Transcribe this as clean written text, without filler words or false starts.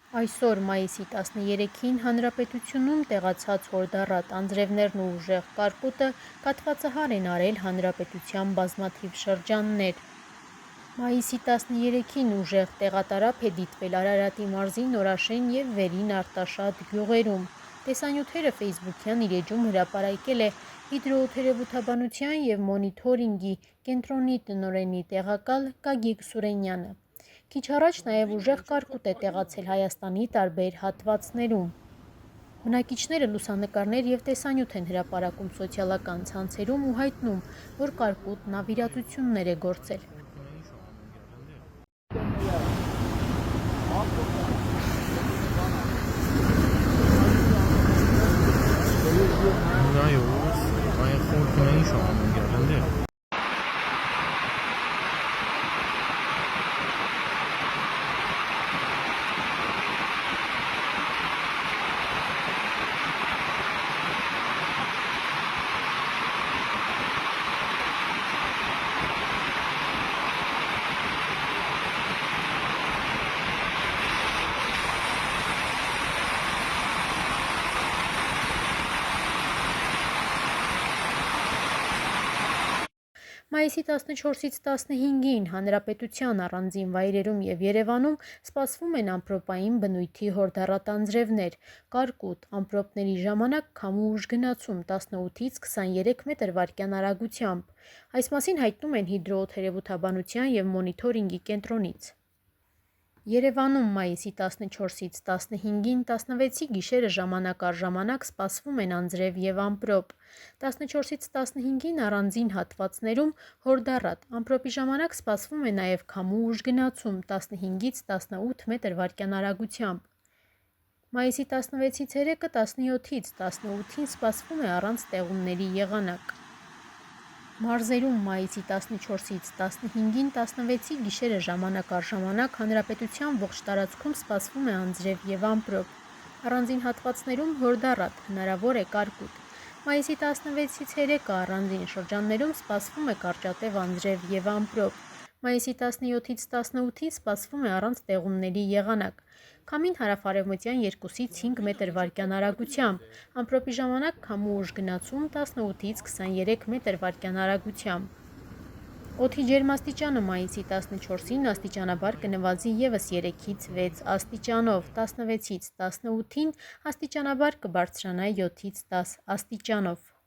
Այսօր մայիսի 13-ին հանրապետությունում տեղացած հորդառատ անձրևներն ու ուժեղ կարկուտը կաթվածահար են արել հանրապետության բազմաթիվ շրջաններ։ Մայիսի 13-ին ուժեղ տեղատարափ է դիտվել Արարատի մարզի Նորաշեն և Վերին Արտաշատ գյուղերում։ Տեսանյութերը ֆեյսբուքյան իր էջում հրապարակել է հիդրոօդերևութաբանության և մոնիթորինգի կենտրոնի տնօրենի տեղակալ Գագիկ Սուրենյանը։ Քիչ առաջ նաև ուժեղ կարկուտ է տեղացել Հայաստանի տարբեր հատվածներում։ Բնակիչները լուսանկարներ և տեսանյութ են հրապարակում սոցիալական ցանցերում ու հայտնում, որ կարկուտն ավիրատություններ է գործել։ Մայիսի 14-ից 15-ին հանրապետության առանձին վայրերում և Երևանում սպասվում են ամպրոպային բնույթի հորդառատ անձրևներ, կարկուտ, ամպրոպների ժամանակ քամու ուժգնացում 18-ից 23 մետր/վայրկյան արագությամբ։ Այս մասին հայտնում են հիդրոօդերևութաբանության և մոնիթորինգի կենտրոնից։ Երևանում մայիսի 14-ից 15-ին 16-ի գիշերը ժամանակ առ ժամանակ սպասվում են անձրև և ամպրոպ։ 14-ից 15-ին առանձին հատվածներում հորդառատ, ամպրոպի ժամանակ սպասվում է նաև քամու ուժգնացում 15-ից 18 մետր/վայրկյան արագությամբ։ Մայիսի 16-ի ցերեկը 17-ից 18-ին սպասվում է առանց տեղումների եղանակ։ Մարզերում մայիսի 14-ից 15-ին 16-ի գիշերը ժամանակ առ ժամանակ հանրապետության ողջ տարածքում սպասվում է անձրև և ամպրոպ։ Առանձին հատվածներում հորդառատ, հնարավոր է կարկուտ։ Մայիսի 16-ի ցերեկը առանձին շրջաններում սպասվում է կարճատև անձրև և ամպրոպ։ Մայիսի 17-ից 18-ին սպասվում է առանց տեղումների եղանակ։ Քամին հարավ-արևմտյան 2-ից 5 մետր/վայրկյան արագությամբ, ամպրոպի ժամանակ քամու ուժգնացում 18-ից 23 մետր/վայրկյան արագությամբ։ Օդի ջերմաստիճանը մայիսի 14-ին աստիճանաբար կնվազի ևս 3-ից 6 աստիճանով, 16-ից 18-ին աստիճանաբար կբարձրանա 7-ից 10 աստիճանով։